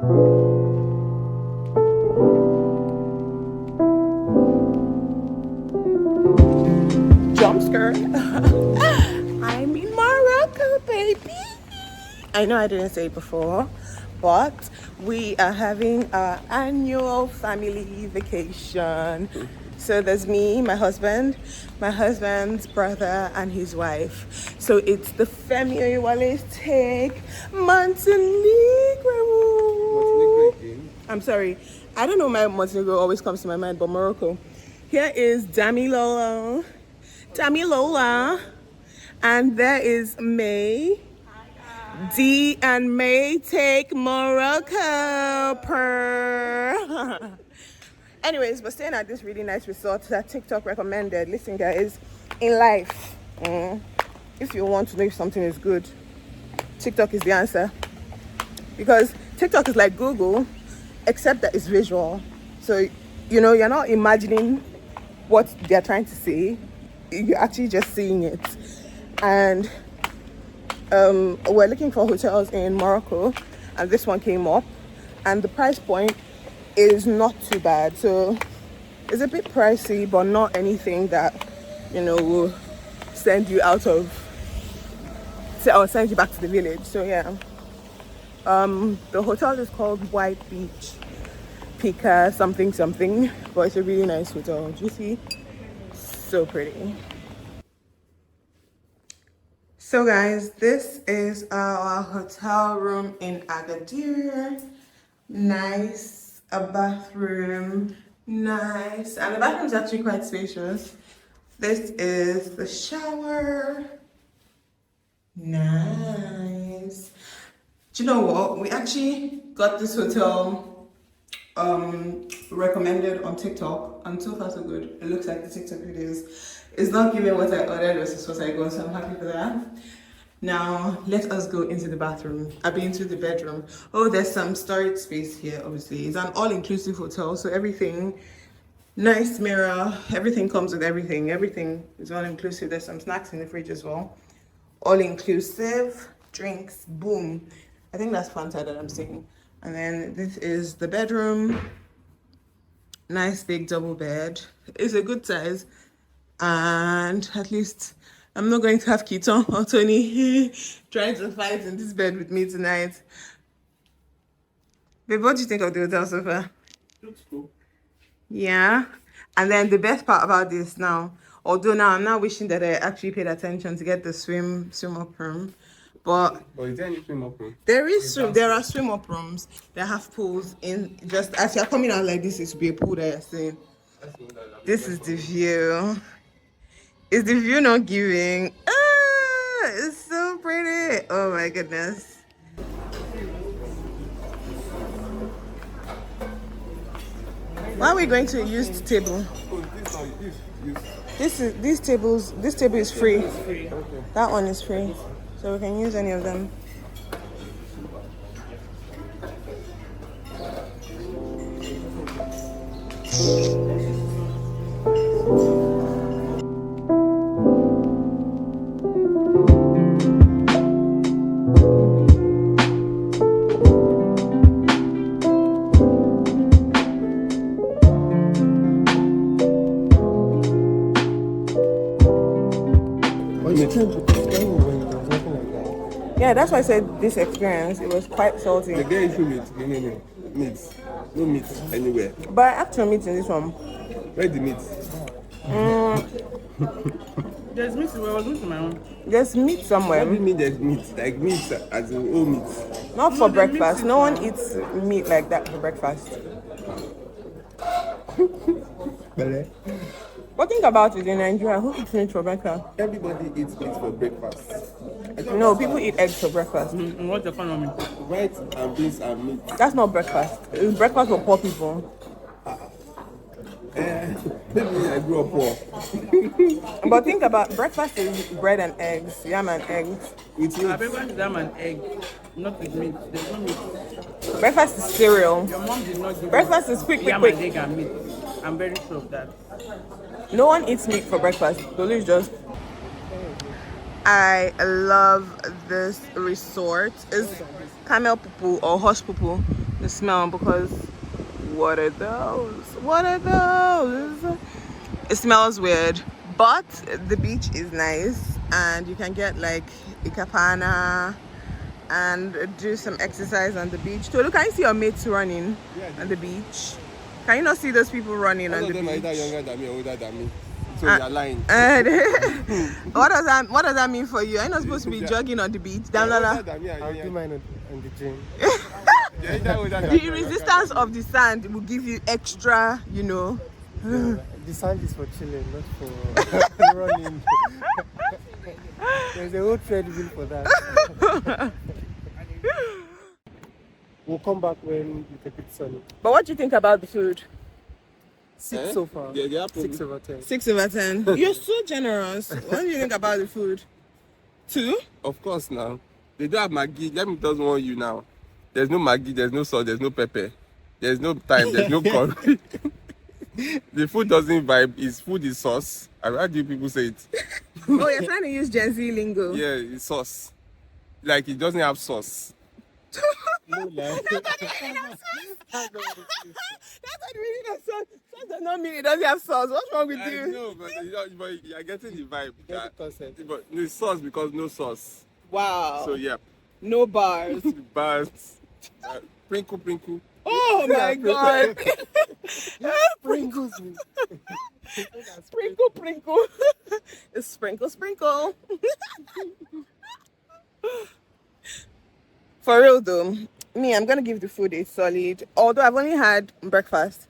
Jump scare. I'm in Morocco, baby. I know I didn't say it before, but we are having our annual family vacation. So there's me, my husband's brother, and his wife. So it's the Femi Wale's take Montenegro. I'm sorry, I don't know why Montenegro always comes to my mind, but Morocco. Here is Dami Lola, and there is May. D and May take Morocco per. Anyways, we're staying at this really nice resort that TikTok recommended. Listen, guys, in life, if you want to know if something is good, TikTok is the answer. Because TikTok is like Google, except that it's visual. So, you know, you're not imagining what they're trying to say. You're actually just seeing it. And we're looking for hotels in Morocco, and this one came up, and the price point is not too bad. So it's a bit pricey, but not anything that, you know, will send you out of, or send you back to the village. So yeah, the hotel is called White Beach Pica something, but it's a really nice hotel. Do you see? So pretty. So guys, this is our hotel room in Agadir. Nice, a bathroom, nice, and the bathroom is actually quite spacious. This is the shower. Nice. Do you know what? We actually got this hotel recommended on TikTok, and so far so good. It looks like the TikTok videos. It's not giving what I ordered versus what I got, so I'm happy for that. Now let us go into the bathroom. I've been into the bedroom. Oh, there's some storage space here. Obviously, it's an all-inclusive hotel, so everything, nice mirror, everything comes with everything. Everything is all-inclusive. There's some snacks in the fridge as well. All-inclusive, drinks, boom. I think that's Fanta that I'm seeing. And then this is the bedroom. Nice big double bed. It's a good size. And at least I'm not going to have Keaton or Tony trying to fight in this bed with me tonight. Babe, what do you think of the hotel so far? Looks cool. Yeah. And then the best part about this now, although now I'm not wishing that I actually paid attention to get the swim up room. But is there any swim up room? there are swim up rooms that have pools in. Just as you're coming out like this, it should be a pool that you're seeing. This is the view. Is the view not giving? Ah, it's so pretty. Oh my goodness. Why are we going to a used table? This table is free. That one is free. So we can use any of them. Yeah, that's why I said this experience. It was quite salty. The guy issue with meat. No meat anywhere. But I actually meat in this one. Where's the meat? There's meat. Where was meat in my own? There's meat somewhere. What do you mean there's meat? Like meat as in all meat? Not for breakfast. No one eats meat like that for breakfast. But think about it, in Nigeria, who eats meat for breakfast? Everybody eats meat for breakfast. No, people eat eggs for breakfast. And what's the fun of meat? Rice and beans and meat. That's not breakfast. It's breakfast for poor people. Maybe I grew up poor. But think about breakfast is bread and eggs, yam and eggs. With meat. Breakfast is ham and egg, not with meat. There's no meat. Breakfast is cereal. Your mom did not give Breakfast me is quick. yam and egg and meat. I'm very sure of that. No one eats meat for breakfast. Tolu is just. I love this resort. It's camel poo or horse poo, the smell, because what are those? What are those? It smells weird, but the beach is nice and you can get like a kapana and do some exercise on the beach. So look, can you see your mates running on the beach? Can you not see those people running on the beach? All of them are either younger than me or older than me. So you're lying. What does that mean for you? Are you not supposed to be jogging on the beach? I'll do mine on the gym. The resistance of the sand will give you extra, you know. The sand is for chilling, not for running. There's a whole treadmill for that. We'll come back when it's a bit sunny. But what do you think about the food? 6 so far. 6 over 10. 6 over 10. You're so generous. What do you think about the food? 2? Of course now. They don't have Maggi. Let me just warn you now. There's no Maggi, there's no salt, there's no pepper. There's no time, there's no curry. The food doesn't vibe. His food is sauce. How do you people say it? Oh, you're trying to use Gen Z lingo. Yeah, it's sauce. Like it doesn't have sauce. No, That's what it means. Sauce does not mean it doesn't have sauce. What's wrong with you? No, but you're getting the vibe. But no sauce because no sauce. Wow. So yeah. No bars. Bars. Sprinkle. Oh my God. Sprinkles. Sprinkle. It's sprinkle. For real though, me, I'm gonna give the food a solid. Although I've only had breakfast,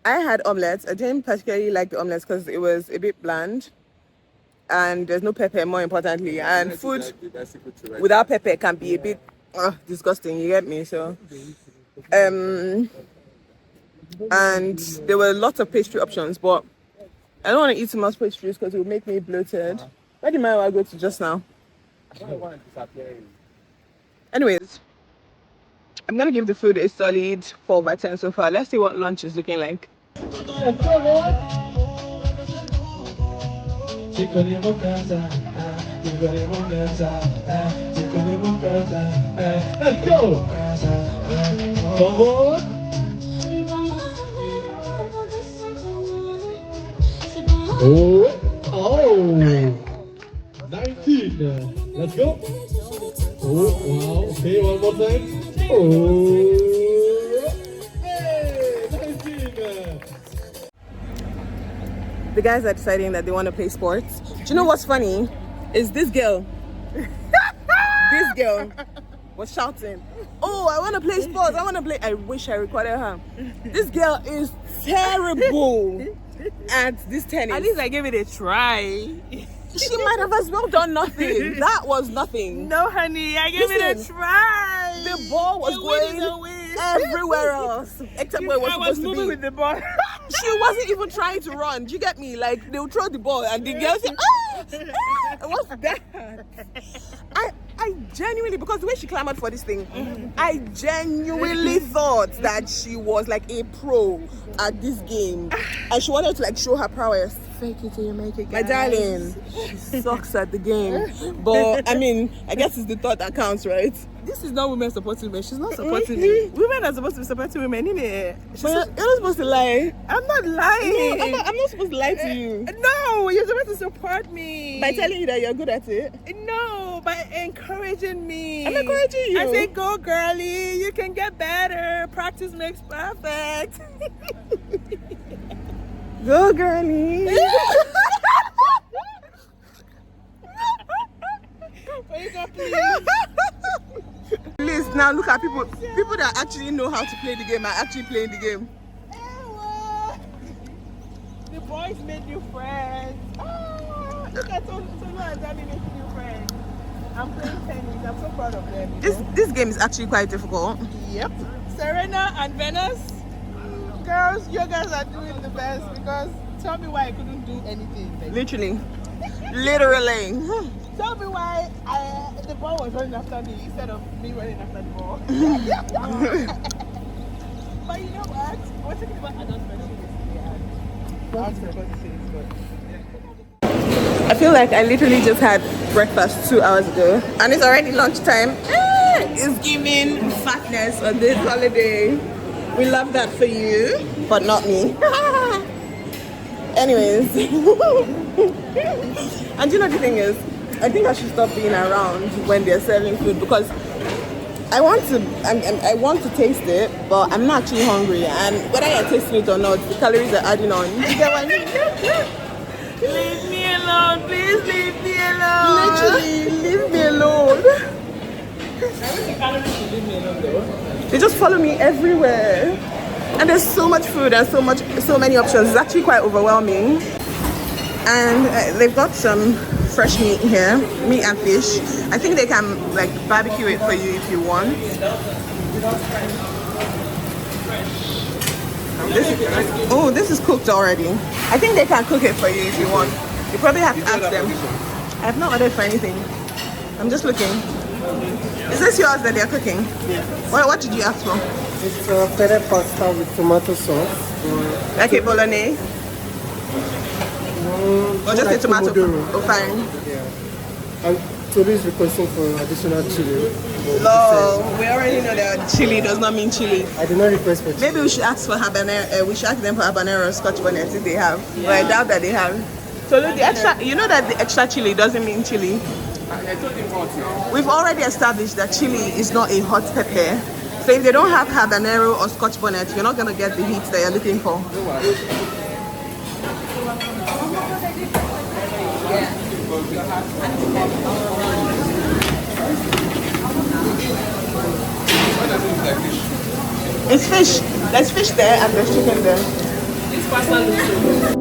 I had omelets. I didn't particularly like the omelets because it was a bit bland, and there's no pepper. More importantly, and food without pepper can be a bit disgusting. You get me? So, and there were lots of pastry options, but I don't want to eat too much pastries because it will make me bloated. Where did my wife go to just now? Anyways, I'm gonna give the food a solid 4 by 10 so far. Let's see what lunch is looking like. Let's go! Come on! Oh! 19! Let's go! Oh, wow. Okay, one more time. Oh! Hey! 19! The guys are deciding that they want to play sports. Do you know what's funny? Is this girl. This girl was shouting, "Oh, I want to play sports. I want to play." I wish I recorded her. This girl is terrible at this tennis. At least I gave it a try. She might have as well done nothing. That was nothing. No, honey, I gave it a try. The ball was going everywhere else except where it was I supposed was to moving be. with the ball. She wasn't even trying to run. Do you get me? Like they'll throw the ball and the girl say, "Ah, what's that?" I genuinely, because the way she clamored for this thing, I genuinely thought that she was like a pro at this game, and she wanted to like show her prowess. Fake it till you make it, my darling. She sucks at the game, but I mean, I guess it's the thought that counts, right? This is not women supporting me. She's not supporting me. Women are supposed to be supporting women, innit? But you're not supposed to lie. I'm not lying. No, I'm not supposed to lie to you. No, you're supposed to support me. By telling you that you're good at it. No, by encouraging me. I'm encouraging you. I say, go girly, you can get better. Practice makes perfect. Go girly. Please, now look at people that actually know how to play the game are actually playing the game. The boys made new friends. Oh, look at Tolu and Danny making new friends. I'm playing tennis. I'm so proud of them. This game is actually quite difficult. Yep. Serena and Venus, girls, you guys are doing the best because tell me why I couldn't do anything. Like, Literally. tell me why the ball was running after me instead of me running after the ball. But you know what? We're talking about adult mention yesterday and I was supposed to say this, but I feel like I literally just had breakfast 2 hours ago and it's already lunchtime. It's giving fatness on this holiday. We love that for you, but not me. Anyways. And you know the thing is, I think I should stop being around when they're serving food because I want to taste it, but I'm not actually hungry. And whether you're tasting it or not, the calories are adding on. You get what I mean? Leave me alone, please leave me alone. Literally, leave me alone. They just follow me everywhere. And there's so much food and so many options. It's actually quite overwhelming. And they've got some fresh meat here, meat and fish. I think they can like barbecue it for you if you want. This is cooked already. I think they can cook it for you if you want. You probably have to ask them. I have not ordered for anything. I'm just looking. Is this yours that they're cooking? Yeah. What did you ask for? It's feta pasta with tomato sauce. Like a bolognese? Or just like a tomato? pomodoro. Oh, fine. Yeah. And Tolu is requesting for additional chili. No, we already know that chili does not mean chili. I did not request for chili. Maybe we should ask for habanero. We should ask them for habanero or Scotch bonnet if they have. But I doubt that they have. So the extra, you know that the extra chili doesn't mean chili. We've already established that chili is not a hot pepper. So if they don't have habanero or Scotch bonnet, you're not gonna get the heat that you're looking for. It's fish. There's fish there and there's chicken there. This pasta looks so good.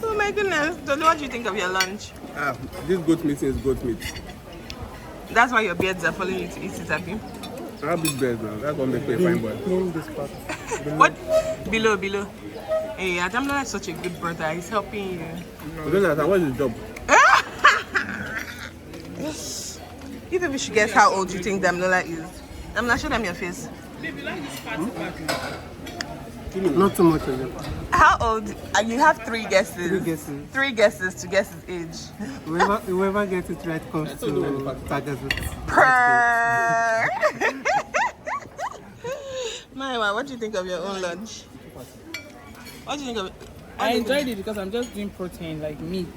Oh my goodness. Tolu, what do you think of your lunch? This goat meat is goat meat. That's why your beards are following you to eat it, have you? I have big birds now. That's what makes me a fine boy. Clean this part. What? Below. Hey, Adamla is such a good brother. He's helping you. Jonathan, what is his job? You think we should guess how old you think Damlola is? I'm not sure them your face. Not too much of it. How old? You have 3 guesses. 3 guesses. 3 guesses to guess his age. Whoever gets it right comes to Tagazut. Purr. Maiwa, what do you think of your own lunch? What do you think of it? I enjoyed it because I'm just doing protein, like meat.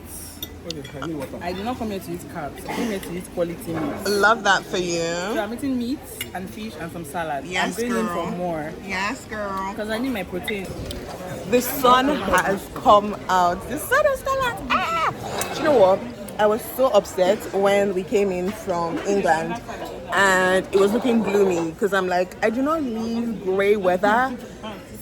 I did not come here to eat carbs. I came here to eat quality meat. Love that for you. So I'm eating meat and fish and some salad. Yes, I'm going in girl. for more Yes, girl. because I need my protein. The sun has come out. The sun has come out. Do you know what? I was so upset when we came in from England and it was looking gloomy because I'm like, I do not leave grey weather,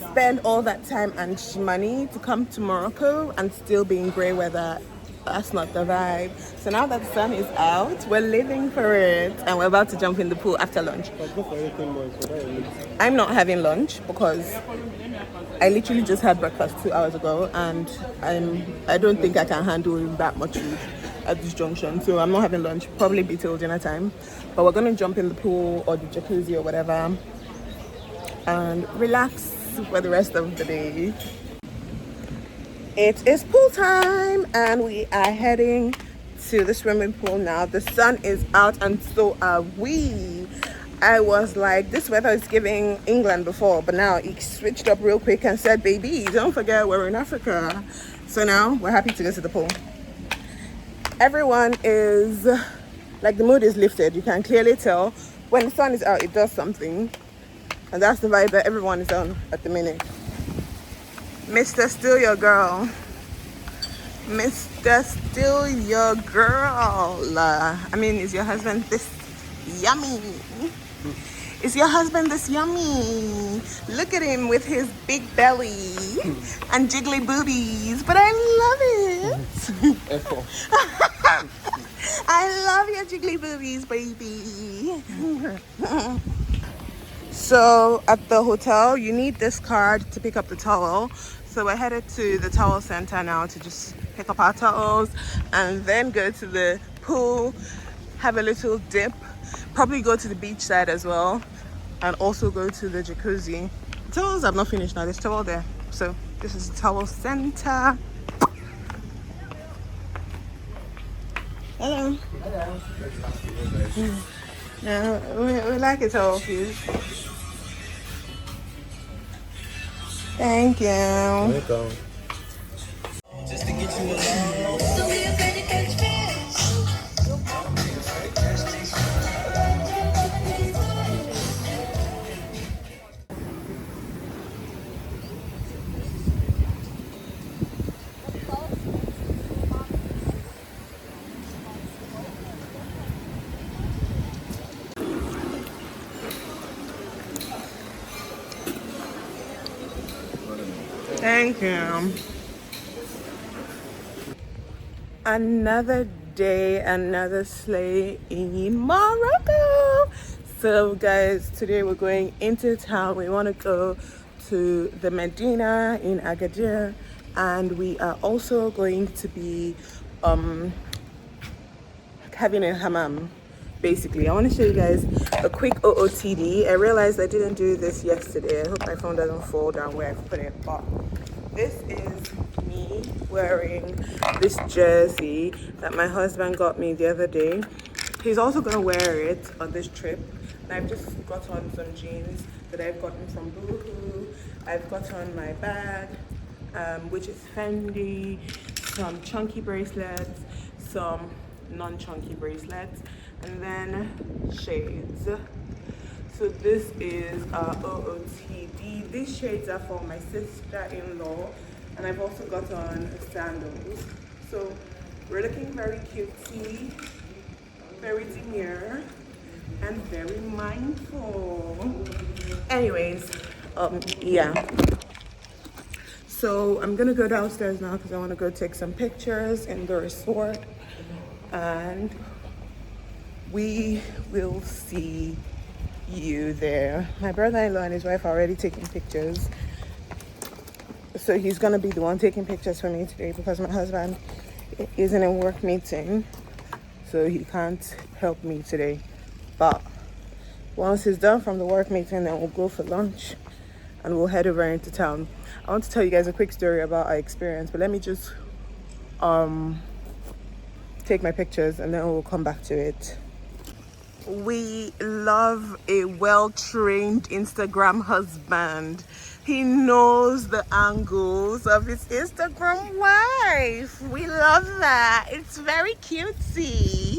spend all that time and money to come to Morocco and still be in grey weather. That's not the vibe. So now that the sun is out, we're living for it and we're about to jump in the pool after lunch. I'm not having lunch because I literally just had breakfast 2 hours ago and I don't think I can handle that much food at this junction. So I'm not having lunch, probably be till dinner time. But we're gonna jump in the pool or the jacuzzi or whatever and relax for the rest of the day. It is pool time and we are heading to the swimming pool now. The sun is out and so are we. I was like, this weather is giving England before, but now it switched up real quick and said, baby, don't forget we're in Africa. So now we're happy to go to the pool. Everyone is, like the mood is lifted. You can clearly tell when the sun is out, it does something. And that's the vibe that everyone is on at the minute. Mr. Still Your Girl. Mr. Still Your Girl. I mean, is your husband this yummy? Is your husband this yummy? Look at him with his big belly and jiggly boobies. But I love it. I love your jiggly boobies, baby. So at the hotel, you need this card to pick up the towel. So we're headed to the towel center now to just pick up our towels and then go to the pool, have a little dip, probably go to the beach side as well, and also go to the jacuzzi. The towels have not finished now, there's towel there. So this is the towel center. Hello. Yeah, we like it all, please. Thank you. Welcome. Thank you. Another day, another sleigh in Morocco. So guys, today we're going into town. We want to go to the Medina in Agadir, and we are also going to be having a hammam. Basically, I want to show you guys a quick OOTD. I realized I didn't do this yesterday. I hope my phone doesn't fall down where I put it. But this is me wearing this jersey that my husband got me the other day. He's also gonna wear it on this trip. And I've just got on some jeans that I've gotten from Boohoo. I've got on my bag, which is Fendi, some chunky bracelets, some non-chunky bracelets, and then shades. So this is OOTD. These shades are for my sister-in-law, and I've also got on sandals. So we're looking very cutesy, very demure, and very mindful. Anyways, yeah. So I'm gonna go downstairs now because I want to go take some pictures in the resort, and we will see you there. My brother-in-law and his wife are already taking pictures, so he's gonna be the one taking pictures for me today because my husband is in a work meeting, so he can't help me today. But once he's done from the work meeting, then we'll go for lunch and we'll head over into town. I want to tell you guys a quick story about our experience, but let me just take my pictures and then we'll come back to it. We love a well-trained Instagram husband. He knows the angles of his Instagram wife. We love that. It's very cutesy.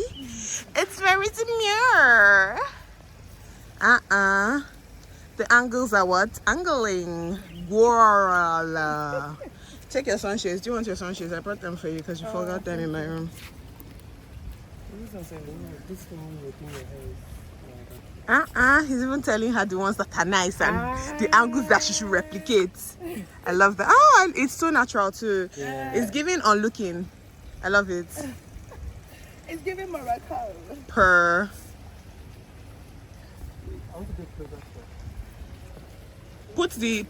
It's very demure. The angles are what? Angling. Voila. Take your sunshades. Do you want your sunshades? I brought them for you because you forgot them in my room. This one with my hair. He's even telling her the ones that are nice and the angles that she should replicate. I love that. Oh, and it's so natural too. Yeah. It's giving on looking. I love it. It's giving Morocco. Per. I want to get closer.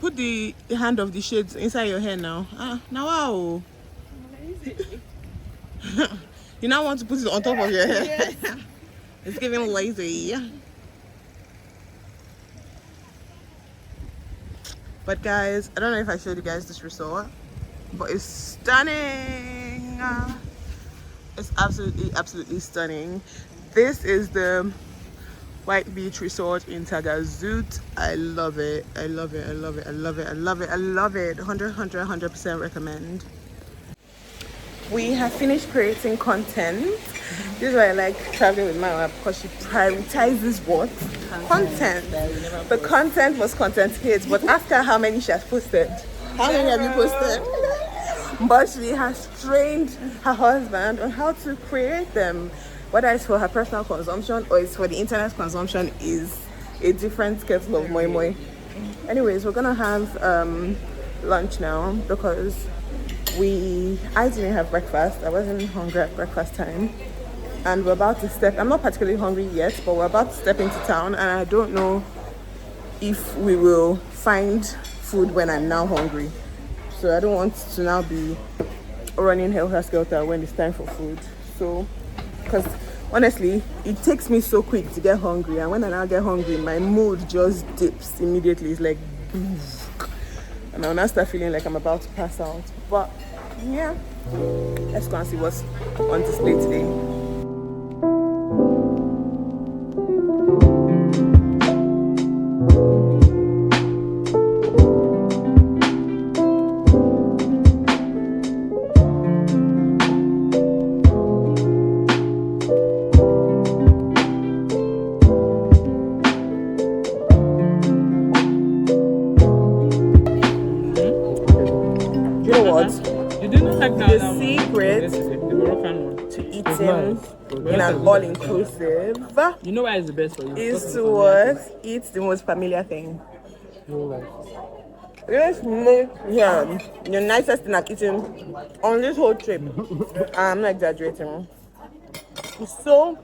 Put the hand of the shades inside your hair now. Now wow. You now want to put it on top of your hair. Yes. It's giving lazy. But guys, I don't know if I showed you guys this resort, but it's stunning. It's absolutely stunning. This is the White Beach Resort in Tagazout. I love it. I love it. I love it. I love it. I love it. I love it. 100% recommend. We have finished creating content. This is why I like traveling with my wife, because she prioritizes what? Content. The content was content hits, but after how many she has posted? How many have you posted? But she has trained her husband on how to create them. Whether it's for her personal consumption or it's for the internet consumption is a different kettle of moi moi. Anyways, we're gonna have lunch now because I didn't have breakfast. I wasn't hungry at breakfast time, and we're about to step. I'm not particularly hungry yet, but we're about to step into town, and I don't know if we will find food when I'm now hungry. So I don't want to now be running helter-skelter when it's time for food. So, because honestly, it takes me so quick to get hungry, and when I now get hungry, my mood just dips immediately. It's like, and I'll now start feeling like I'm about to pass out. But yeah, let's go and see what's on display today. The secret to eating in an all-inclusive, You know why it's the best for you? is to what? Eat the most familiar thing. This make the nicest thing I've eaten on this whole trip. I'm not exaggerating. It's so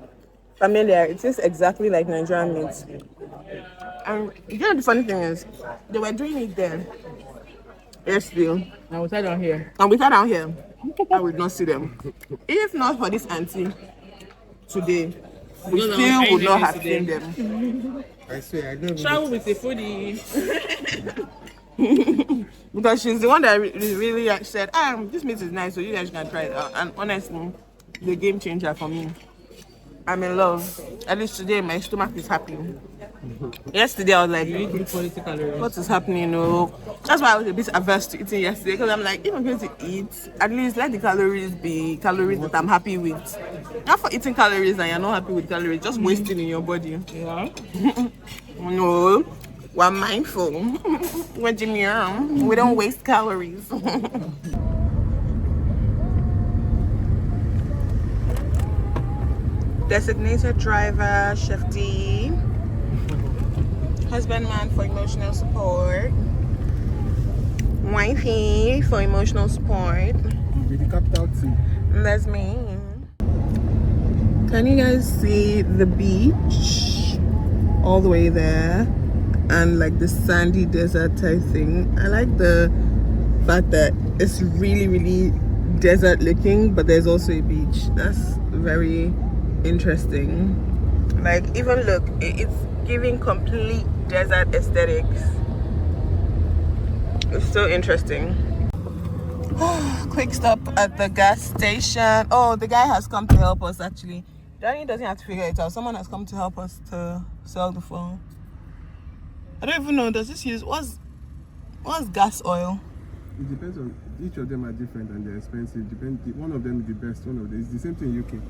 familiar. It tastes exactly like Nigerian meat. And you know the funny thing is, they were doing it there yesterday. I was down here. And we sat down here, I would not see them. If not for this auntie today, we still would not have seen them. I swear, I don't Travel with a foodie. Because she's the one that really said, this meat is nice, so you guys can try it out. And honestly, the game changer for me. I'm in love. At least today, my stomach is happy. Yesterday, I was like, what is happening? No. That's why I was a bit averse to eating yesterday, because I'm like, if I'm going to eat, at least let the calories be calories that I'm happy with. Not for eating calories and you're not happy with calories, just wasting in your body. Yeah. No, we're mindful. We're demure. We don't waste calories. Designated driver, Chef D. Husbandman for emotional support. Wifey for emotional support. With the capital T. That's me. Can you guys see the beach all the way there? And like the sandy desert type thing. I like the fact that it's really, really desert looking, but there's also a beach. That's very interesting. Like, even look, it's giving complete desert aesthetics. It's so interesting. Quick stop at the gas station. Oh, the guy has come to help us actually. Danny doesn't have to figure it out. Someone has come to help us to sell the phone. I don't even know, does this use, what's gas oil? It depends on, each of them are different and they're expensive. One of them is the best, one of them is the same thing in UK.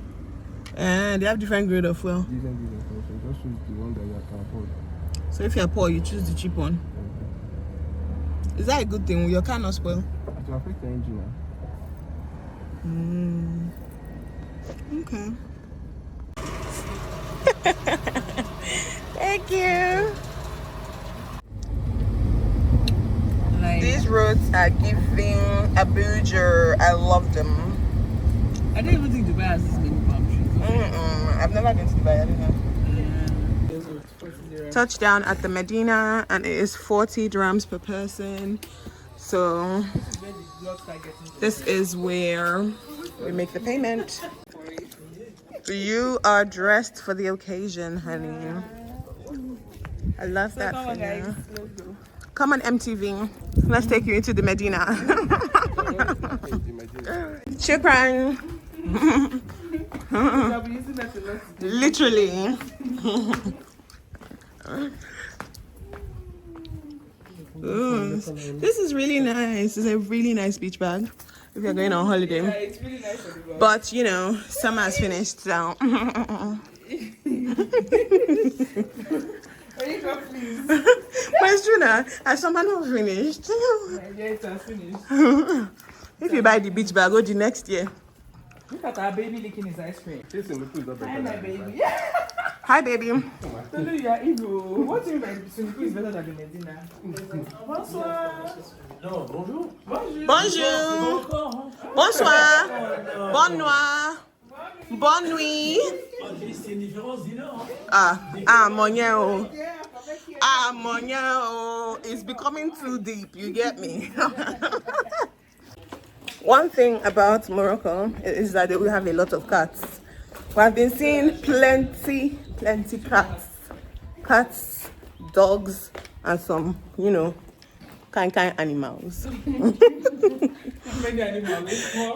And they have different grade of fuel. Different grade of fuel, so just choose the one that you can afford. So if you're poor, you choose the cheap one. Is that a good thing? Will your car not spoil? It will affect the engine now. Okay. Thank you. These roads are giving Abuja. I love them. I don't even think Dubai has this many palm trees. I've never been to Dubai. I don't know. Touchdown at the Medina, and it is 40 dirhams per person. So this is where we make the payment. You are dressed for the occasion, honey. I love that for you. Come on, MTV. Let's take you into the Medina. Shukran. Literally. Ooh, this is really nice. It's a really nice beach bag if you're going on holiday. Yeah, it's really nice. But you know, summer has finished, so. Please. But it's true now, as summer not finished. Yeah, it has finished. If you buy the beach bag, go the next year. Look at our baby licking his ice cream. Hi, my baby. Hi, baby. Tolu, you are evil. What do you mean by swimming pool is better than the Medina? Bonsoir. Non, bonjour. Bonjour. Bonsoir. Bonne nuit. Bonne nuit. C'est une différence d'une heure. Mon Monya, it's becoming too deep. You get me? One thing about Morocco is that they will have a lot of cats. We have been seeing plenty cats, dogs, and some, kind animals.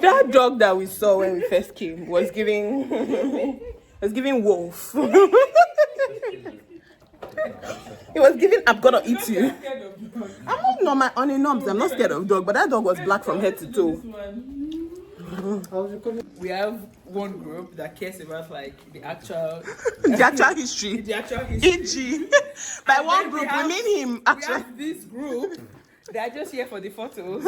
That dog that we saw when we first came was giving wolf. It was giving, I'm gonna eat you. I'm not on a norms. I'm not scared of dog, but that dog was black from head to toe. We have one group that cares about like the actual history. The actual history. E.g. By one group, we mean him. We have this group. They are just here for the photos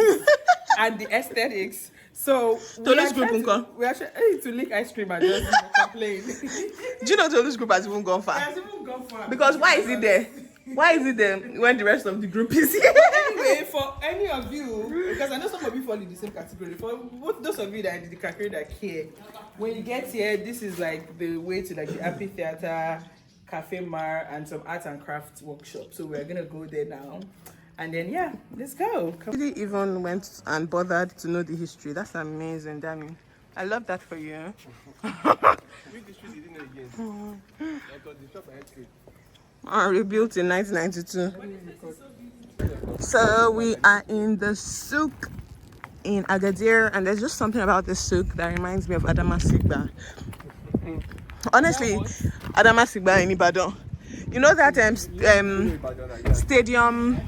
and the aesthetics. So we are trying to lick ice cream and just complain. Do you know Tolu's group has even gone far? It has even gone far. Because why is it there? Why is it there when the rest of the group is here? Anyway, for any of you, because I know some of you fall in the same category, for both those of you that are in the category that care, when you get here, this is like the way to like the amphitheater, cafe mar, and some art and craft workshop. So we're gonna go there now. And then, yeah, let's go. Really even went and bothered to know the history. That's amazing, Dami. I love that for you. Rebuilt in 1992. So we are in the souk in Agadir, and there's just something about the souk that reminds me of Adama Sigba. Honestly, Adama Sigba in Ibadan. You know that stadium.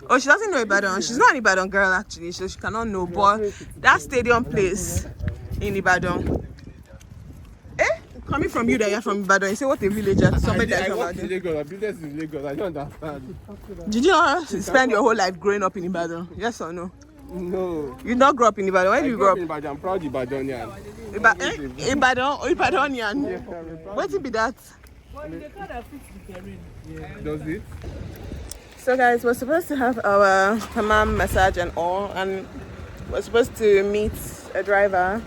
Oh, she doesn't know Ibadan. She's not an Ibadan girl actually, so she cannot know. But that stadium place in Ibadan. Coming from you that you're from Ibadan, you say what a villager. Somebody that's from Ibadan. Lagos in Lagos. I don't understand. Did you not spend your whole life growing up in Ibadan? Yes or no? No. You not grow up in Ibadan. Where do you grow up? In Ibadan. I'm proud Ibadanian. Ibadanian. What it be that? Does it? So guys, we're supposed to have our Hammam massage and all, and we're supposed to meet a driver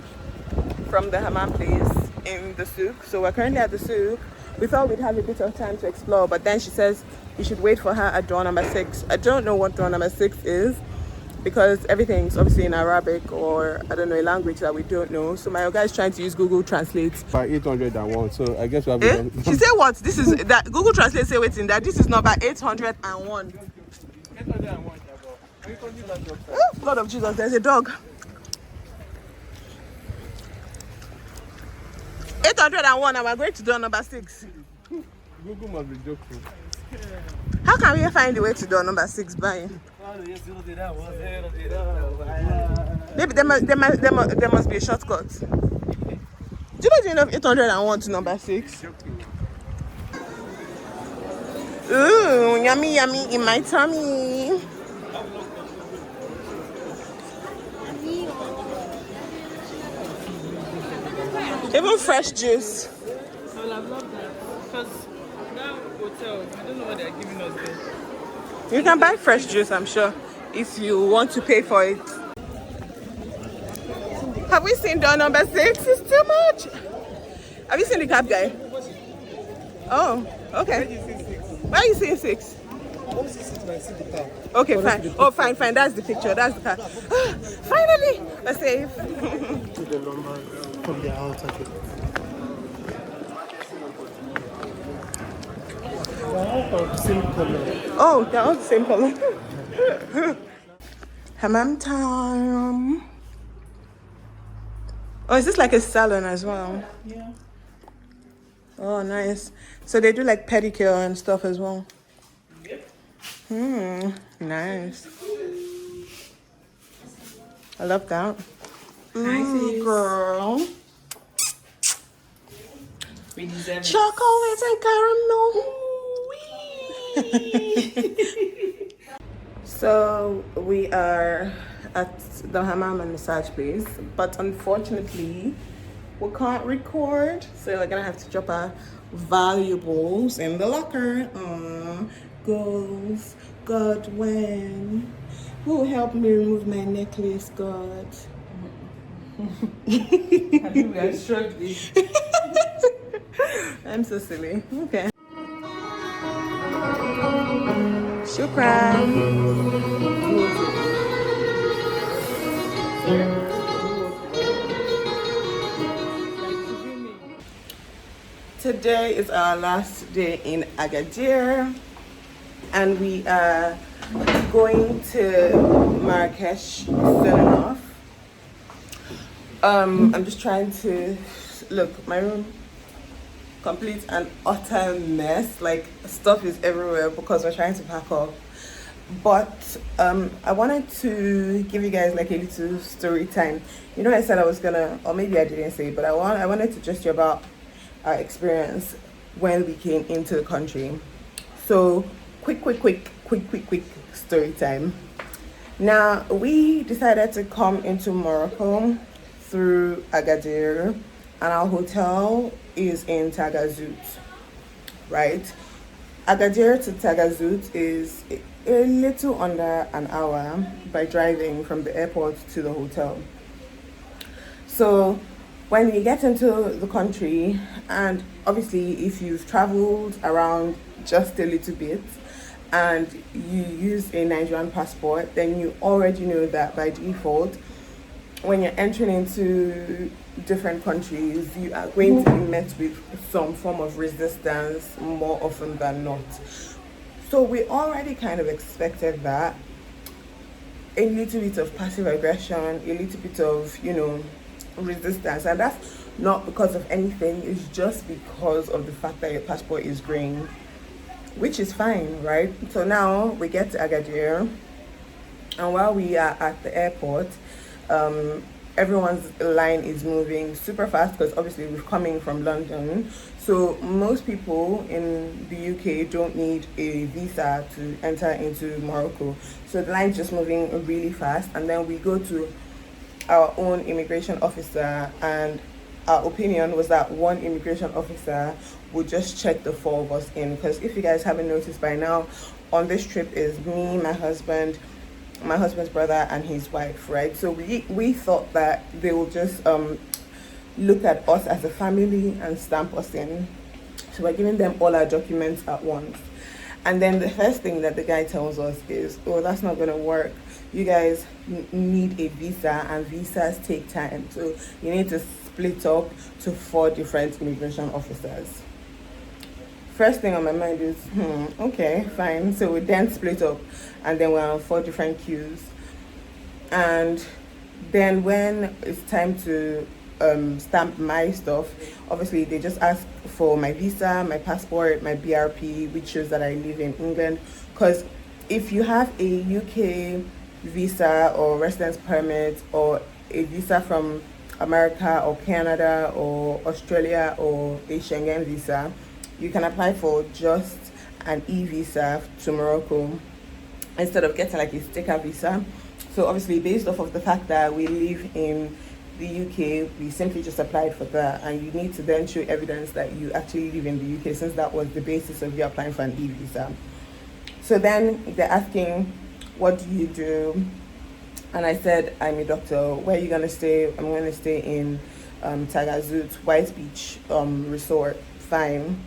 from the Hammam place in the souk. So we're currently at the souk. We thought we'd have a bit of time to explore, but then she says we should wait for her at door number 6. I don't know what door number 6 is, because everything's obviously in Arabic or I don't know, a language that we don't know. So my guy is trying to use Google Translate. By 801, so I guess we have She said what? This is that Google Translate say waiting that this is number 801. 801. Oh, God of Jesus, there's a dog. 801 and we're going to door number 6. Google must be joking. How can we find the way to door number 6 by? Maybe there must be a shortcut. Do you know the end of 801 to number 6? Ooh, yummy, yummy in my tummy. Even fresh juice. Well, I love that. Because that hotel, I don't know what they're giving us there. You can buy fresh juice, I'm sure, if you want to pay for it. Have we seen door number 6? It's too much. Have you seen the cab guy? Oh, okay. Where are you seeing 6? Okay, fine. Oh, fine. That's the picture. That's the car. Finally, we're safe. The number from the outer. Oh, they're all the same color. Hammam time. Oh, is this like a salon as well? Yeah. Oh, nice. So they do like pedicure and stuff as well. Yep. Nice. I love that. Nice. Girl. We deserve it. Chocolate and caramel. So we are at the Hammam and massage place, but unfortunately we can't record, so we're gonna have to drop our valuables in the locker. Girls, God, when? Who will help me remove my necklace, God? I think we are struggling. I'm so silly. Okay. Shukran. Today is our last day in Agadir, and we are going to Marrakesh soon enough. I'm just trying to look, my room complete and utter mess, like stuff is everywhere because we're trying to pack up. But I wanted to give you guys like a little story time. You know, I said I was gonna, or maybe I didn't say, but I wanted to just hear about our experience when we came into the country. So quick story time. Now we decided to come into Morocco through Agadir, and our hotel is in Tagazout, right? Agadir to Tagazout is a little under an hour by driving from the airport to the hotel. So when you get into the country, and obviously if you've traveled around just a little bit and you use a Nigerian passport, then you already know that by default, when you're entering into different countries, you are going to be met with some form of resistance more often than not. So we already kind of expected that. A little bit of passive aggression, a little bit of, resistance. And that's not because of anything, it's just because of the fact that your passport is green, which is fine, right? So now we get to Agadir, and while we are at the airport, everyone's line is moving super fast because obviously we're coming from London. So most people in the UK don't need a visa to enter into Morocco. So the line's just moving really fast, and then we go to our own immigration officer, and our opinion was that one immigration officer would just check the four of us in, because if you guys haven't noticed by now, on this trip is me, my husband's brother and his wife, right? So we thought that they will just look at us as a family and stamp us in. So we're giving them all our documents at once, and then the first thing that the guy tells us is, oh, that's not going to work. You guys need a visa, and visas take time, so you need to split up to 4 different immigration officers. First thing on my mind is, okay, fine. So we then split up, and then we're on 4 different queues. And then when it's time to stamp my stuff, obviously they just ask for my visa, my passport, my BRP, which shows that I live in England. Because if you have a UK visa or residence permit, or a visa from America or Canada or Australia, or a Schengen visa, you can apply for just an e-visa to Morocco instead of getting like a sticker visa. So obviously, based off of the fact that we live in the UK, we simply just applied for that, and you need to then show evidence that you actually live in the UK, since that was the basis of you applying for an e-visa. So then they're asking, what do you do? And I said, I'm a doctor. Where are you gonna stay? I'm gonna stay in Tagazout, White Beach Resort. Fine.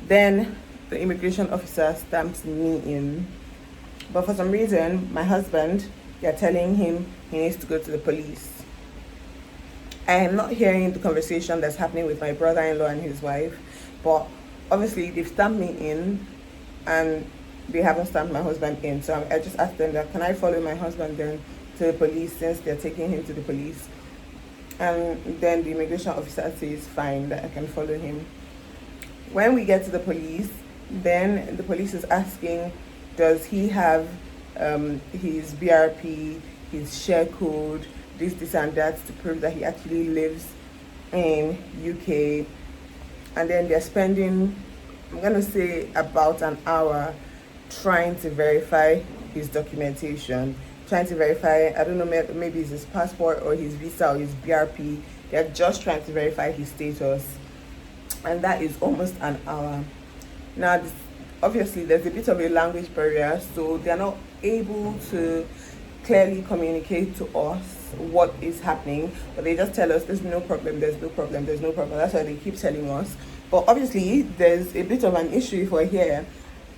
Then the immigration officer stamps me in, but for some reason my husband, they're telling him he needs to go to the police. I am not hearing the conversation that's happening with my brother-in-law and his wife, but obviously they've stamped me in and they haven't stamped my husband in. So I just asked them that, can I follow my husband then to the police, since they're taking him to the police? And then the immigration officer says fine, that I can follow him. When we get to the police, then the police is asking, does he have his BRP, his share code, this and that, to prove that he actually lives in UK? And then they're spending, I'm gonna say, about an hour trying to verify his documentation, trying to verify, I don't know, maybe it's his passport or his visa or his BRP. They're just trying to verify his status, and that is almost an hour. Now obviously there's a bit of a language barrier, so they're not able to clearly communicate to us what is happening, but they just tell us there's no problem. That's why they keep telling us. But obviously there's a bit of an issue if we're here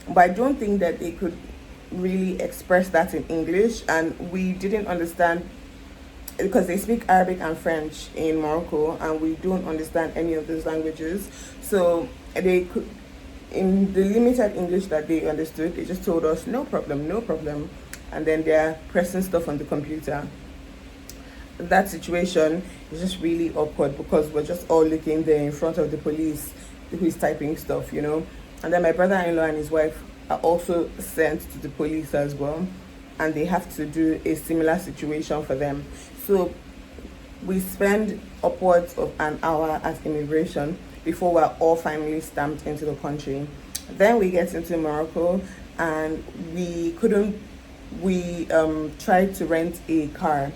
but I don't think that they could really express that in English, and we didn't understand because they speak Arabic and French in Morocco, and we don't understand any of those languages. So they could, in the limited English that they understood, they just told us no problem, no problem, and then they're pressing stuff on the computer. That situation is just really awkward because we're just all looking there in front of the police who is typing stuff, you know. And then my brother-in-law and his wife are also sent to the police as well, and they have to do a similar situation for them. So we spend upwards of an hour at immigration before we're all finally stamped into the country. Then we get into Morocco, and we tried to rent a car.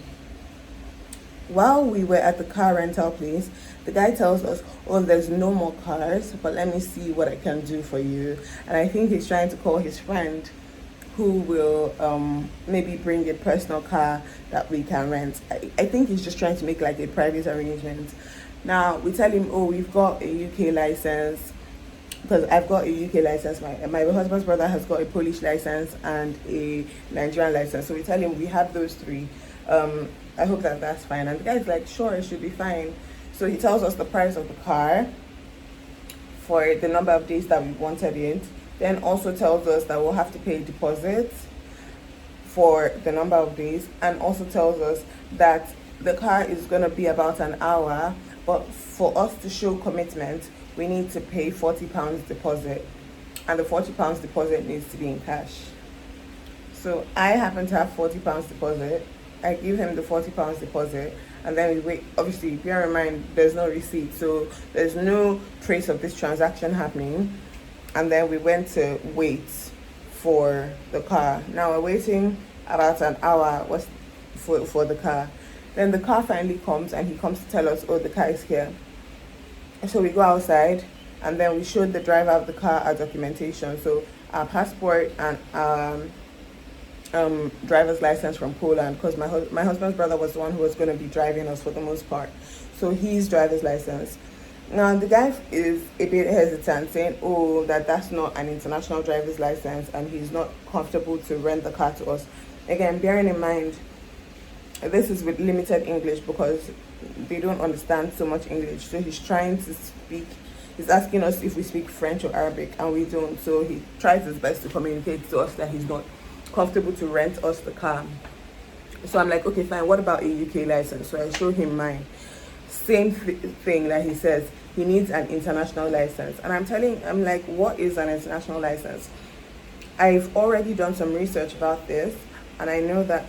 While we were at the car rental place, the guy tells us, oh, there's no more cars, but let me see what I can do for you. And I think he's trying to call his friend who will maybe bring a personal car that we can rent. I think he's just trying to make like a private arrangement. Now we tell him, oh, we've got a UK license, because I've got a UK license, my husband's brother has got a Polish license and a Nigerian license. So we tell him we have those three. I hope that that's fine. And the guy's like, sure, it should be fine. So he tells us the price of the car for the number of days that we wanted it. Then also tells us that we'll have to pay deposits for the number of days, and also tells us that the car is going to be about an hour, but for us to show commitment, we need to pay £40 deposit, and the £40 deposit needs to be in cash. So I happen to have £40 deposit. I give him the £40 deposit, and then we wait. Obviously, bear in mind, there's no receipt, so there's no trace of this transaction happening. And then we went to wait for the car. Now we're waiting about an hour for the car. Then the car finally comes, and he comes to tell us, oh, the car is here. So we go outside, and then we showed the driver of the car our documentation, so our passport and driver's license from Poland, because my husband's brother was the one who was going to be driving us for the most part. So his driver's license. Now the guy is a bit hesitant, saying, oh, that's not an international driver's license, and he's not comfortable to rent the car to us. Again, bearing in mind, this is with limited English because they don't understand so much English. So he's trying to speak, he's asking us if we speak French or Arabic, and we don't. So he tries his best to communicate to us that he's not comfortable to rent us the car. So I'm like, okay, fine, what about a UK license? So I show him mine. Same thing that he says, he needs an international license. And I'm like, what is an international license? I've already done some research about this, and I know that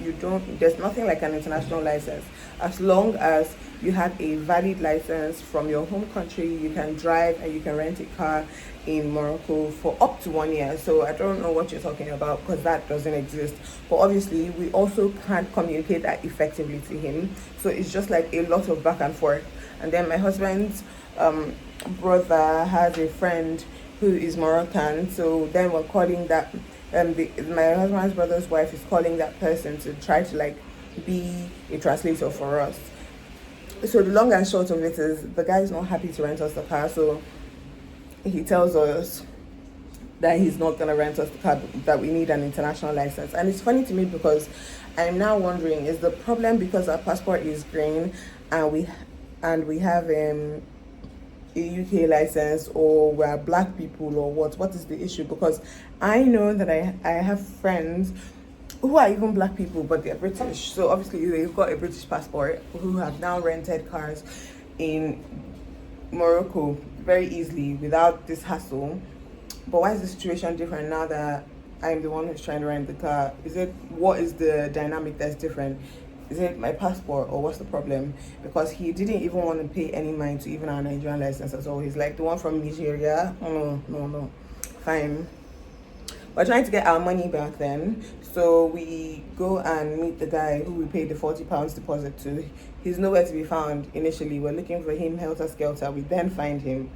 there's nothing like an international license. As long as you have a valid license from your home country, you can drive and you can rent a car in Morocco for up to 1 year. So I don't know what you're talking about, because that doesn't exist. But obviously we also can't communicate that effectively to him, so it's just like a lot of back and forth. And then my husband's brother has a friend who is Moroccan, so then we're calling that my husband's brother's wife is calling that person to try to like be a translator for us. So the long and short of it is, the guy is not happy to rent us the car, so he tells us that he's not going to rent us the car, that we need an international license. And it's funny to me because I'm now wondering, is the problem because our passport is green and we have a UK license, or we're black people, or what is the issue? Because I know that I have friends who are even black people, but they're British. So obviously they've got a British passport, who have now rented cars in Morocco very easily without this hassle. But why is the situation different now that I'm the one who's trying to rent the car? What is the dynamic that's different? Is it my passport, or what's the problem? Because he didn't even want to pay any mind to even our Nigerian license at all. He's like, the one from Nigeria? No. Fine. We're trying to get our money back then. So we go and meet the guy who we paid the £40 deposit to. He's nowhere to be found initially. We're looking for him helter-skelter. We then find him,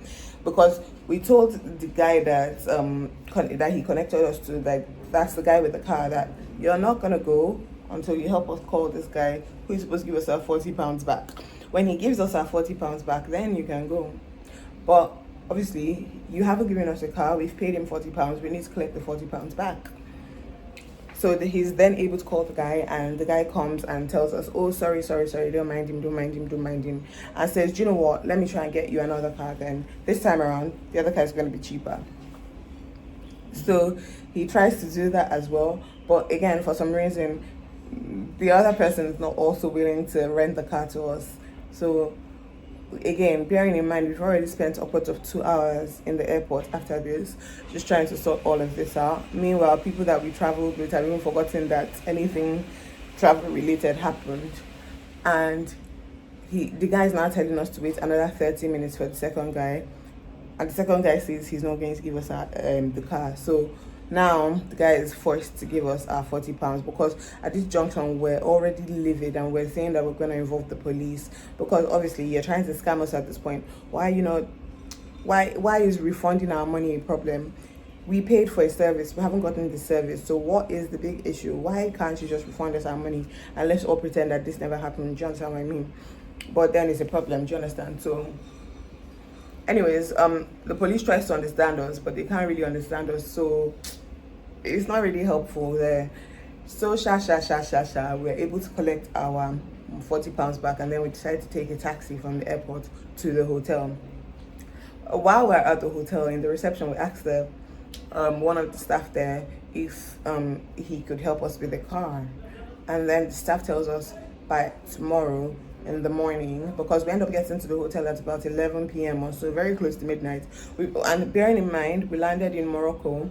because we told the guy that that he connected us to, that that's the guy with the car, that you're not going to go until you help us call this guy who is supposed to give us our £40 back. When he gives us our £40 back, then you can go. But obviously you haven't given us a car, we've paid him £40, we need to collect the £40 back. So he's then able to call the guy, and the guy comes and tells us, oh, sorry, don't mind him, and says, do you know what, let me try and get you another car then. This time around, the other car is going to be cheaper. So he tries to do that as well, but again, for some reason, the other person is not also willing to rent the car to us. So again, bearing in mind, we've already spent upwards of 2 hours in the airport after this, just trying to sort all of this out. Meanwhile, people that we traveled with have even forgotten that anything travel related happened, and the guy is now telling us to wait another 30 minutes for the second guy, and the second guy says he's not going to give us the car. So now the guy is forced to give us our £40, because at this junction we're already livid and we're saying that we're going to involve the police, because obviously you're trying to scam us at this point. Why is refunding our money a problem? We paid for a service, we haven't gotten the service, so what is the big issue? Why can't you just refund us our money and let's all pretend that this never happened? Do you understand what I mean? But then it's a problem, do you understand? So anyways, the police tries to understand us, but they can't really understand us, so it's not really helpful there. So we're able to collect our £40 back, and then we decided to take a taxi from the airport to the hotel. While we're at the hotel, in the reception, we asked one of the staff there if he could help us with the car, and then the staff tells us by tomorrow in the morning, because we end up getting to the hotel at about 11 p.m. or so, very close to midnight. And bearing in mind, we landed in Morocco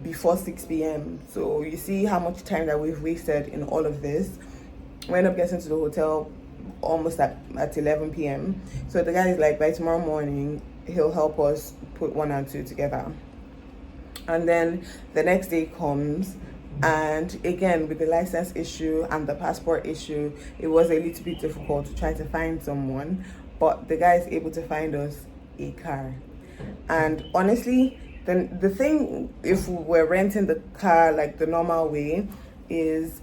before 6 p.m. So you see how much time that we've wasted in all of this. We end up getting to the hotel almost at 11 p.m. So the guy is like, by tomorrow morning, he'll help us put 1 and 2 together. And then the next day comes, and again, with the license issue and the passport issue, it was a little bit difficult to try to find someone, but the guy is able to find us a car. And honestly, then the thing, if we were renting the car like the normal way, is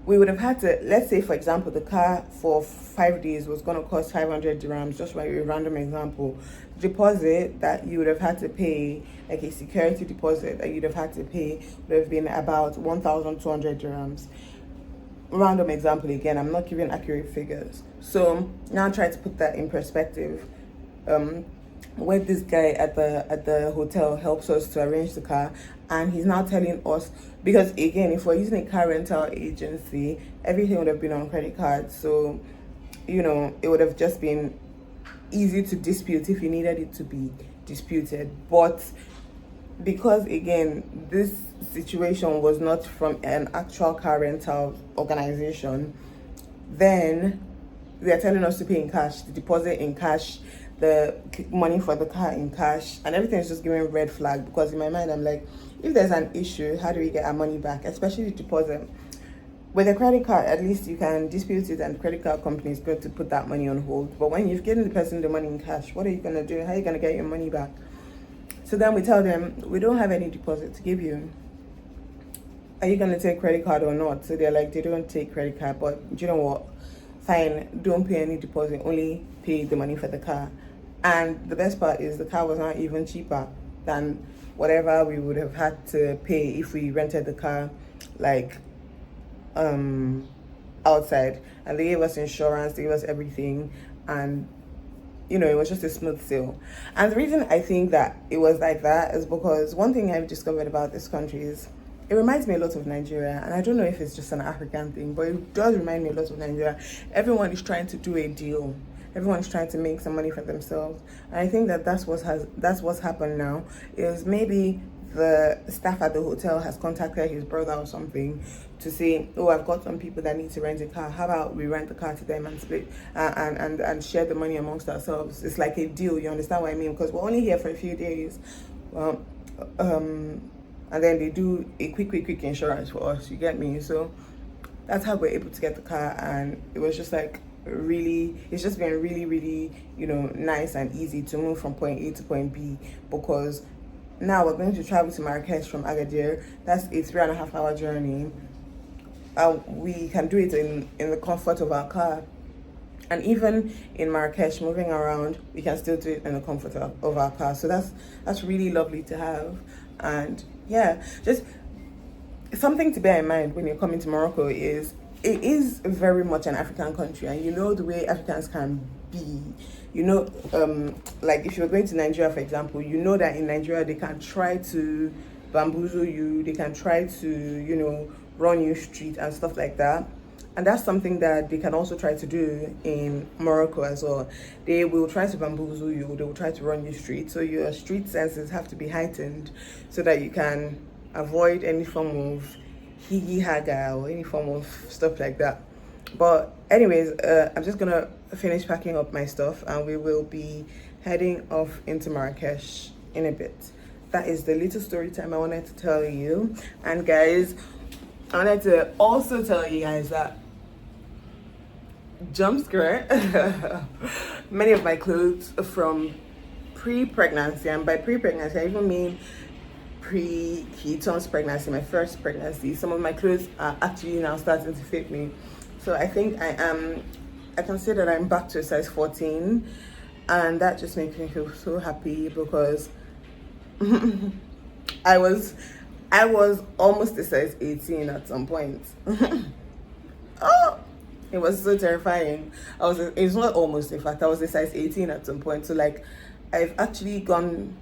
we would have had to, let's say for example, the car for 5 days was going to cost 500 dirhams, just like a random example. Deposit that you would have had to pay, like a security deposit that you'd have had to pay, would have been about 1,200 dirhams. Random example again, I'm not giving accurate figures. So now try to put that in perspective. When this guy at the hotel helps us to arrange the car, and he's now telling us, because again, if we're using a car rental agency, everything would have been on credit cards, so you know, it would have just been easy to dispute if you needed it to be disputed. But because again, this situation was not from an actual car rental organization, then they are telling us to pay in cash, the deposit in cash, the money for the car in cash, and everything is just giving red flag. Because in my mind, I'm like, if there's an issue, how do we get our money back, especially the deposit? With a credit card, at least you can dispute it and the credit card company is going to put that money on hold. But when you've given the person the money in cash, what are you going to do? How are you going to get your money back? So then we tell them, we don't have any deposit to give you. Are you going to take credit card or not? So they're like, they don't take credit card, but do you know what? Fine, don't pay any deposit, only pay the money for the car. And the best part is the car was not even cheaper than whatever we would have had to pay if we rented the car like outside. And they gave us insurance, they gave us everything, and you know, it was just a smooth sail. And the reason I think that it was like that is because one thing I've discovered about this country is it reminds me a lot of Nigeria, and I don't know if it's just an African thing, but it does remind me a lot of Nigeria. Everyone is trying to do a deal. Everyone's trying to make some money for themselves, and I think that that's what's happened now. Is maybe the staff at the hotel has contacted his brother or something to say, oh, I've got some people that need to rent a car. How about we rent the car to them and split and share the money amongst ourselves? It's like a deal. You understand what I mean? Because we're only here for a few days. Well, and then they do a quick insurance for us, you get me? So that's how we're able to get the car, and it was just like it's just been really, you know, nice and easy to move from point A to point B, because now we're going to travel to Marrakesh from Agadir. That's a 3.5 hour journey. We can do it in the comfort of our car, And even in Marrakesh, moving around, we can still do it in the comfort of our car. So that's really lovely to have. And yeah, just something to bear in mind when you're coming to Morocco is it is very much an African country, and you know the way Africans can be. You know, like if you're going to Nigeria, for example, you know that in Nigeria they can try to bamboozle you, they can try to, you know, run you street and stuff like that. And that's something that they can also try to do in Morocco as well. They will try to bamboozle you, they will try to run you street. So your street senses have to be heightened so that you can avoid any form of higi haga or any form of stuff like that. But anyways, I'm just gonna finish packing up my stuff and we will be heading off into Marrakesh in a bit. That is the little story time I wanted to tell you. And guys, I wanted to also tell you guys that jump scare, many of my clothes from pre-pregnancy, and by pre-pregnancy I even mean pre-ketones pregnancy, my first pregnancy, some of my clothes are actually now starting to fit me. So I think I can say that I'm back to a size 14, and that just makes me feel so happy because I was almost a size 18 at some point. Oh, it was so terrifying. It's not almost, in fact, I was a size 18 at some point. So like, I've actually gone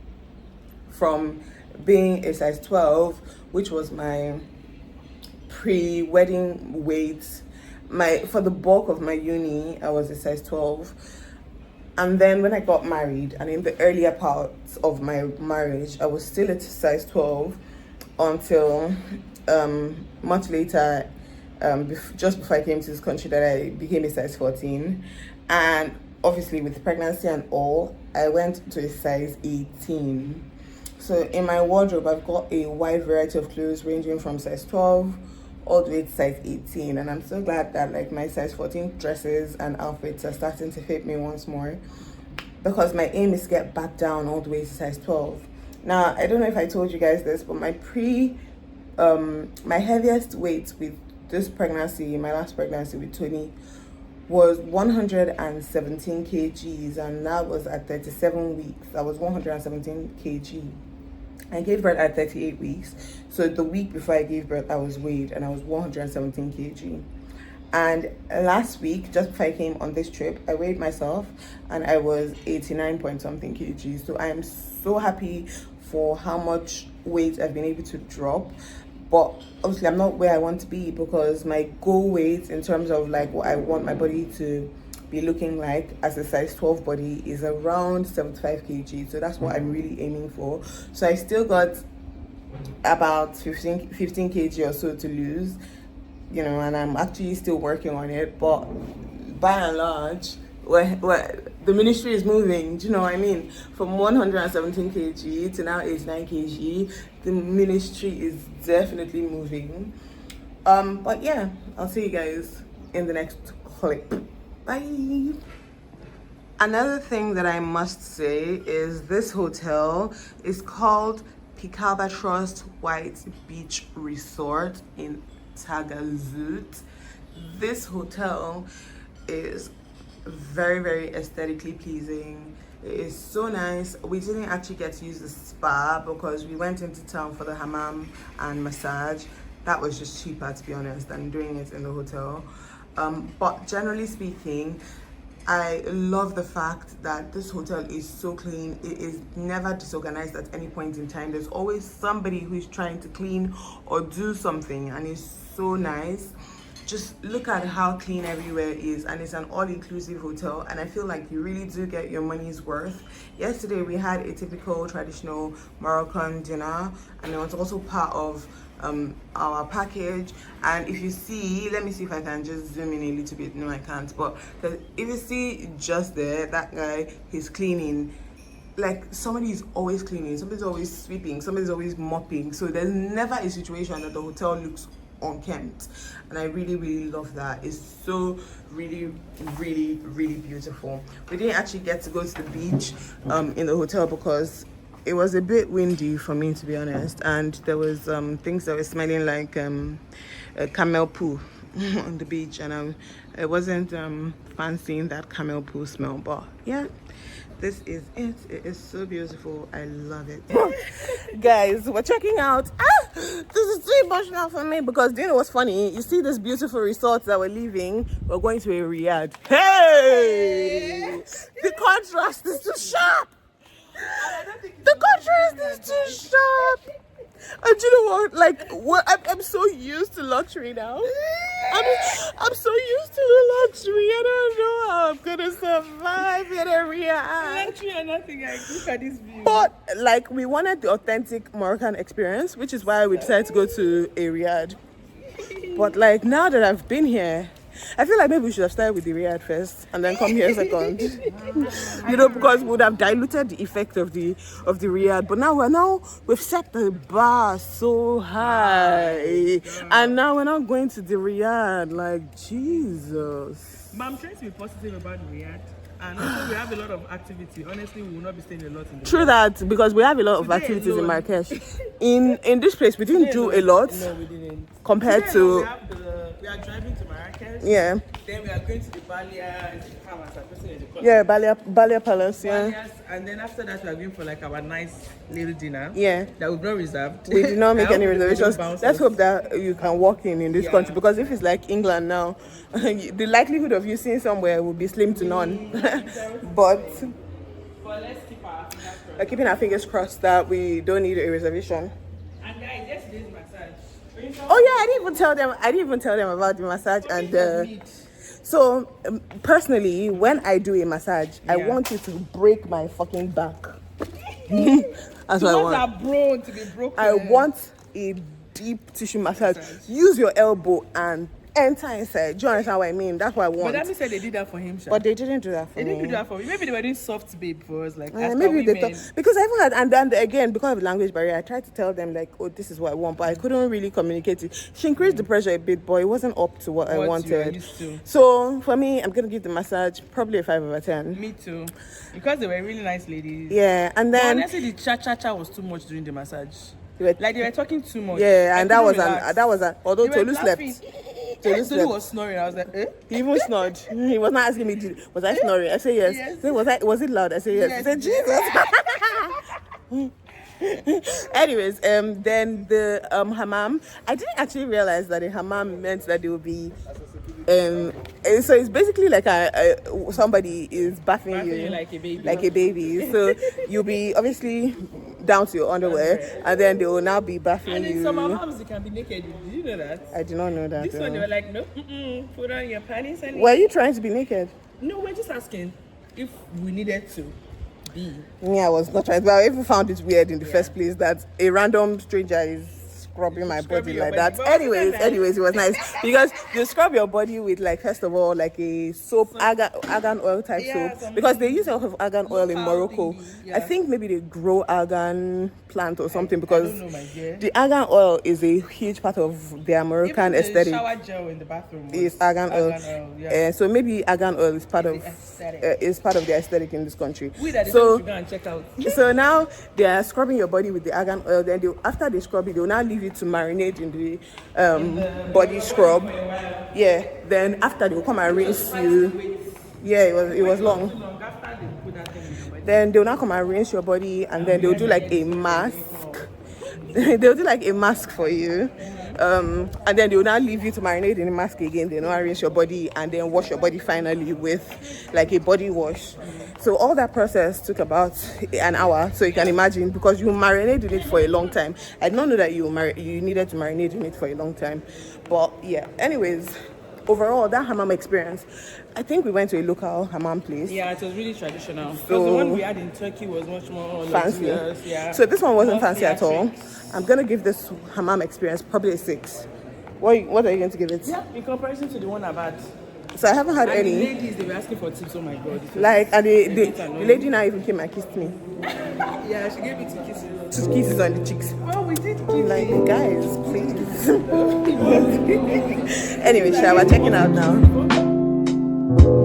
from being a size 12, which was my pre-wedding weight. For the bulk of my uni, I was a size 12. And then when I got married, and in the earlier parts of my marriage, I was still at size 12 until much later, just before I came to this country, that I became a size 14. And obviously with pregnancy and all, I went to a size 18. So in my wardrobe, I've got a wide variety of clothes ranging from size 12 all the way to size 18. And I'm so glad that like my size 14 dresses and outfits are starting to fit me once more, because my aim is to get back down all the way to size 12. Now, I don't know if I told you guys this, but my heaviest weight with this pregnancy, my last pregnancy with Tony, was 117 kgs, and that was at 37 weeks. I was 117 kg. I gave birth at 38 weeks. So the week before I gave birth, I was weighed and I was 117 kg. And last week, just before I came on this trip, I weighed myself and I was 89 point something kg. So I am so happy for how much weight I've been able to drop. But obviously I'm not where I want to be, because my goal weight in terms of like what I want my body to be looking like as a size 12 body is around 75 kg. So that's what I'm really aiming for. So I still got about 15 kg or so to lose, you know, and I'm actually still working on it. But by and large, the ministry is moving, do you know what I mean? From 117 kg to now 89 kg, the ministry is definitely moving. But yeah, I'll see you guys in the next clip. Bye. Another thing that I must say is this hotel is called Pikalbatross White Beach Resort in Tagazout. This hotel is very, very aesthetically pleasing. It is so nice. We didn't actually get to use the spa because we went into town for the hammam and massage. That was just cheaper, to be honest, than doing it in the hotel. But generally speaking, I love the fact that this hotel is so clean. It is never disorganized at any point in time. There's always somebody who is trying to clean or do something, and it's so nice. Just look at how clean everywhere is, and it's an all-inclusive hotel, and I feel like you really do get your money's worth. Yesterday we had a typical traditional Moroccan dinner, and it was also part of our package. And if you see, let me see if I can just zoom in a little bit. No, I can't, but if you see just there, that guy, he's cleaning. Like, somebody is always cleaning, somebody's always sweeping, somebody's always mopping. So there's never a situation that the hotel looks unkempt, and I really, really love that. It's so really, really, really beautiful. We didn't actually get to go to the beach in the hotel because it was a bit windy for me, to be honest, and there was things that were smelling like camel poo. on the beach, and it wasn't fancying that camel poo smell, but yeah, this is it. It is so beautiful. I love it. Guys, we're checking out. This is too emotional for me because do you know what's funny? You see this beautiful resort that we're leaving, we're going to a Riyadh. Hey, the contrast is too sharp. The contrast is too sharp. And you know what? Like, I'm so used to luxury now. I'm so used to the luxury. I don't know how I'm gonna survive in a Riyadh. Luxury or nothing, like, look at this view. But like, we wanted the authentic Moroccan experience, which is why we decided to go to a Riyadh. But like, now that I've been here, I feel like maybe we should have started with the Riyadh first and then come here second. You know, because we would have diluted the effect of the Riyadh. But now we've set the bar so high, and now we're not going to the Riyadh. Like, Jesus. But I'm trying to be positive about Riyadh. And also, we have a lot of activity. Honestly, we will not be staying a lot in the True that, because we have a lot of activities in Marrakesh. In this place, we didn't do a lot. No, we didn't. Compared to. We are driving to Marrakesh. Yeah. Then we are going to the Balia. Yeah, Balia Palace. Yeah. Balias, and then after that, we are going for like our nice little dinner. Yeah. That we've not reserved. We did not make any I hope reservations. they don't bounce Let's us. hope that you can walk in this country, because if it's like England now, the likelihood of you seeing somewhere will be slim to none. But let's keep our fingers crossed. we're keeping our fingers crossed that we don't need a reservation. And guys, yesterday's massage. Oh yeah, I didn't even tell them about the massage. And so personally, when I do a massage, I want you to break my fucking back. That's what I want. Are prone to be broken. I want a deep tissue massage. Use your elbow and enter inside. Do you understand what I mean? That's what I want. But that said they did that for him, Sha. But they didn't do that for They me. didn't do that for me. Maybe they were doing soft babe for us, like as Maybe per they women. thought, because I even had, and then again, because of the language barrier, I tried to tell them like, oh, this is what I want, but I couldn't really communicate it. She increased the pressure a bit, but it wasn't up to what I you are wanted. used to. So for me, I'm gonna give the massage probably a 5 over 10. Me too, because they were really nice ladies. Yeah, and But then honestly, the cha was too much during the massage. they were- Like they were talking too much. yeah, I and that couldn't was relax. an although They were Tolu slept. laughing. Tolu Tolu slept. was snoring. I was like, eh? He even snored. He was not asking me, was I snoring? I said yes. Yes. He said, was it loud? I said yes. Yes, He said Jesus. Anyways, then the hammam. I didn't actually realize that a hammam meant that they would be. So it's basically like somebody is bathing you like a baby. like a baby. So you'll be obviously down to your underwear, and then they will now be bathing And in you. some moms, they can be naked. Did you know that? I did not know that. This one, they were like, no, put on your panties and. Were you trying to be naked? No, we're just asking if we needed to be. Me, I was not trying. But I even found it weird in the first place that a random stranger is scrubbing my body your like body. that. But Anyways, it was nice because you scrub your body with, like, first of all, like a soap, argan oil type soap, because they use a lot of argan oil in Morocco. thingy, I think maybe they grow argan plant or something, because don't know, my dear. the argan oil is a huge part of their Moroccan Even aesthetic. the shower gel in the bathroom Is argan oil. yeah. So maybe argan oil is part of The aesthetic. is part of the aesthetic in this country. We that So so, go and check out. so now they are scrubbing your body with the argan oil. Then after they scrub it, they will now leave you to marinate in the body scrub. Yeah. Then after they will come and rinse you. Yeah, it was long. After they put that thing in your body. Then they will now come and rinse your body, and then they will do like a mask. They'll do like a mask for you. And then they will now leave you to marinate in the mask again. They will now rinse your body and then wash your body finally with like a body wash. So all that process took about an hour. So you can imagine, because you marinated it for a long time. I did not know that you needed to marinate in it for a long time. But yeah, anyways, overall, that hammam experience, I think we went to a local hammam place. Yeah, it was really traditional. Because So- the one we had in Turkey was much more Fancy. luxurious, yeah. So this one wasn't More fancy at all. theatrics. I'm gonna give this hammam experience probably a 6. What are you going to give it? Yeah, in comparison to the one I've had. So I haven't had And the any. ladies, they were asking for tips. Oh my god. it was- Like, and the bit annoying. lady now even came and kissed me. Yeah, she gave me 2 kisses. 2 kisses on the cheeks. Well, we did kiss. I'm like, guys, please. Anyway, Sha, we're checking out now.